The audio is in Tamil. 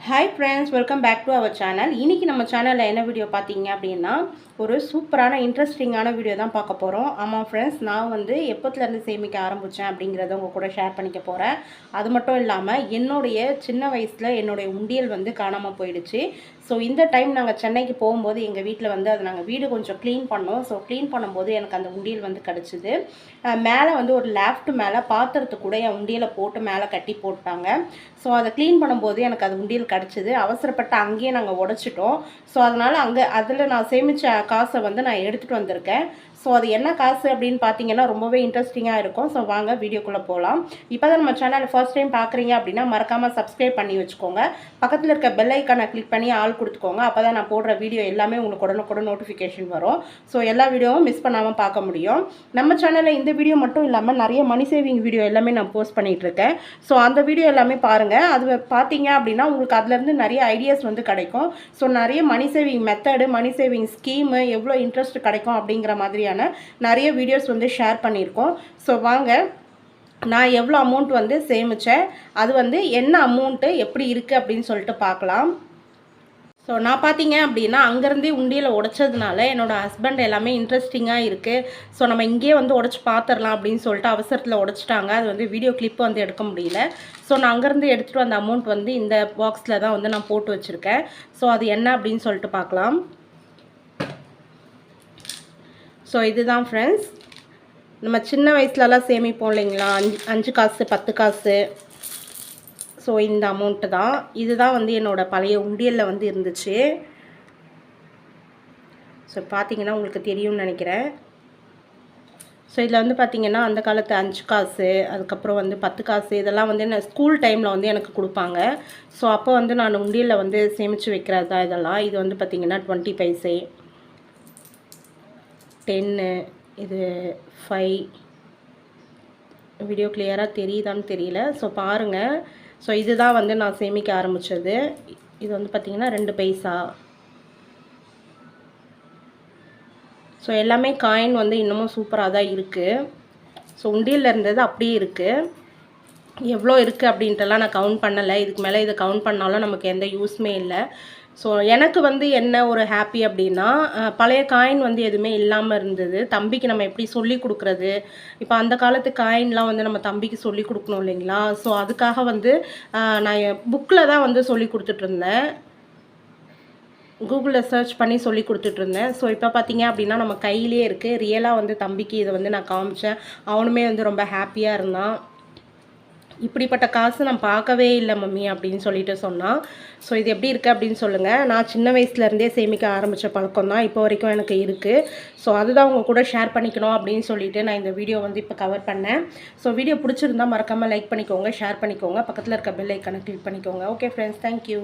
Hi friends, welcome back to our channel. இன்னைக்கு நம்ம சேனல்ல என்ன வீடியோ பாத்தீங்க அப்படினா ஒரு சூப்பரான இன்ட்ரஸ்டிங்கான வீடியோ தான் பார்க்க போறோம். ஆமா फ्रेंड्स, நான் வந்து எப்பத்துல இருந்து சேமிக்க ஆரம்பிச்சேன் அப்படிங்கறத உங்க கூட ஷேர் பண்ணிக்க போறேன். அது மட்டும் இல்லாம என்னோட சின்ன வயசுல என்னோட உண்டியல் வந்து காணாம போயிடுச்சு. சோ இந்த டைம் நாங்க சென்னைக்கு போகும்போது எங்க வீட்ல வந்து அது நாங்க வீடு கொஞ்சம் க்ளீன் பண்ணோம். சோ க்ளீன் பண்ணும்போது எனக்கு அந்த உண்டியல் வந்து கிடைச்சது. மேலே வந்து ஒரு லெஃப்ட் மேலே பாத்திரத்துக்கு கூட என் உண்டியலை போட்டு மேலே கட்டி போட்டாங்க. ஸோ அதை க்ளீன் பண்ணும்போது எனக்கு அது உண்டியல் கிடச்சிது. அவசரப்பட்டு அங்கேயே நாங்கள் உடச்சிட்டோம். ஸோ அதனால் அதில் நான் சேமித்த காசை வந்து நான் எடுத்துகிட்டு வந்திருக்கேன். ஸோ அது என்ன காசு அப்படின்னு பார்த்தீங்கன்னா ரொம்பவே இன்ட்ரெஸ்டிங்காக இருக்கும். ஸோ வாங்க வீடியோக்குள்ளே போகலாம். இப்போ தான் நம்ம சேனல் ஃபர்ஸ்ட் டைம் பார்க்குறீங்க அப்படின்னா மறக்காமல் சப்ஸ்கிரைப் பண்ணி வச்சுக்கோங்க. பக்கத்தில் இருக்க பெல் ஐக்கானை கிளிக் பண்ணி ஆல் கொடுத்துக்கோங்க. அப்போ தான் நான் போடுற வீடியோ எல்லாமே உங்களுக்கு உடனுக்குடன் நோட்டிஃபிகேஷன் வரும். ஸோ எல்லா வீடியோவும் மிஸ் பண்ணாமல் பார்க்க முடியும். நம்ம சேனலில் இந்த வீடியோ மட்டும் இல்லாமல் நிறைய மணி சேவிங் வீடியோ எல்லாமே நான் போஸ்ட் பண்ணிகிட்ருக்கேன். ஸோ அந்த வீடியோ எல்லாமே பாருங்கள். அது பார்த்தீங்க அப்படின்னா உங்களுக்கு அதுலேருந்து நிறைய ஐடியாஸ் வந்து கிடைக்கும். ஸோ நிறைய money saving method, money saving scheme, எவ்வளோ இன்ட்ரெஸ்ட் கிடைக்கும் அப்படிங்கிற மாதிரியான நிறைய வீடியோஸ் வந்து ஷேர் பண்ணியிருக்கோம். ஸோ வாங்க, நான் எவ்வளோ அமௌண்ட் வந்து சேமித்தேன், அது வந்து என்ன அமௌண்ட்டு எப்படி இருக்குது அப்படின்னு சொல்லிட்டு பார்க்கலாம். ஸோ நான் பார்த்தீங்க அப்படின்னா அங்கேருந்தே உண்டியலை உடைச்சதுனால என்னோடய ஹஸ்பண்ட் எல்லாமே இன்ட்ரெஸ்டிங்காக இருக்குது. ஸோ நம்ம இங்கேயே வந்து உடச்சி பார்த்துடலாம் அப்படின்னு சொல்லிட்டு அவசரத்தில் உடைச்சிட்டாங்க. அது வந்து வீடியோ கிளிப் வந்து எடுக்க முடியல. ஸோ நான் அங்கேருந்து எடுத்துகிட்டு வந்த அமௌண்ட் வந்து இந்த பாக்ஸில் தான் வந்து நான் போட்டு வச்சுருக்கேன். ஸோ அது என்ன அப்படின்னு சொல்லிட்டு பார்க்கலாம். ஸோ இதுதான் ஃப்ரெண்ட்ஸ், நம்ம சின்ன வயசுலலாம் சேமிப்போம் இல்லைங்களா, 5 காசு 10 காசு. ஸோ இந்த அமௌண்ட்டு தான். இதுதான் வந்து என்னோடய பழைய உண்டியலில் வந்து இருந்துச்சு. ஸோ பார்த்தீங்கன்னா உங்களுக்கு தெரியும்னு நினைக்கிறேன். ஸோ இதில் வந்து பார்த்திங்கன்னா அந்த காலத்து 5 காசு, அதுக்கப்புறம் வந்து 10 காசு, இதெல்லாம் வந்து நான் ஸ்கூல் டைமில் வந்து எனக்கு கொடுப்பாங்க. ஸோ அப்போ வந்து நான் உண்டியலில் வந்து சேமித்து வைக்கிறது தான் இதெல்லாம். இது வந்து பார்த்திங்கன்னா 20 பைசே, 10, இது 5. வீடியோ கிளியராக தெரியுதான்னு தெரியல. ஸோ பாருங்கள். ஸோ இதுதான் வந்து நான் சேமிக்க ஆரம்பித்தது. இது வந்து பார்த்திங்கன்னா 2 பைசா. ஸோ எல்லாமே காயின் வந்து இன்னமும் சூப்பராக தான் இருக்குது. ஸோ உண்டியலில் இருந்தது அப்படியே இருக்குது. எவ்வளோ இருக்குது அப்படின்ட்டுலாம் நான் கவுண்ட் பண்ணலை. இதுக்கு மேலே இதை கவுண்ட் பண்ணாலும் நமக்கு எந்த யூஸுமே இல்லை. ஸோ எனக்கு வந்து என்ன ஒரு ஹாப்பி அப்படின்னா, பழைய காயின் வந்து எதுவுமே இல்லாமல் இருந்தது. தம்பிக்கு நம்ம எப்படி சொல்லி கொடுக்குறது, இப்போ அந்த காலத்து காயின்லாம் வந்து நம்ம தம்பிக்கு சொல்லி கொடுக்கணும் இல்லைங்களா. ஸோ அதுக்காக வந்து நான் புக்கில் தான் வந்து சொல்லி கொடுத்துட்ருந்தேன். கூகுளில் சர்ச் பண்ணி சொல்லி கொடுத்துட்ருந்தேன். ஸோ இப்போ பார்த்தீங்க அப்படின்னா நம்ம கையிலே இருக்குது. ரியலாக வந்து தம்பிக்கு இதை வந்து நான் காமிச்சேன். அவனுமே வந்து ரொம்ப ஹாப்பியாக இருந்தான். இப்படிப்பட்ட காசு நான் பார்க்கவே இல்லை மம்மி அப்படின்னு சொல்லிட்டு சொன்னான். ஸோ இது எப்படி இருக்குது அப்படின்னு சொல்லுங்கள். நான் சின்ன வயசுலேருந்தே சேமிக்க ஆரம்பித்த பழக்கம் தான் இப்போ வரைக்கும் எனக்கு இருக்குது. ஸோ அதுதான் உங்கள் கூட ஷேர் பண்ணிக்கணும் அப்படின்னு சொல்லிட்டு நான் இந்த வீடியோ வந்து இப்போ கவர் பண்ணேன். ஸோ வீடியோ பிடிச்சிருந்தா மறக்காமல் லைக் பண்ணிக்கோங்க, ஷேர் பண்ணிக்கோங்க, பக்கத்தில் இருக்க பெல் ஐக்கானை கிளிக் பண்ணிக்கோங்க. Okay friends, thank you.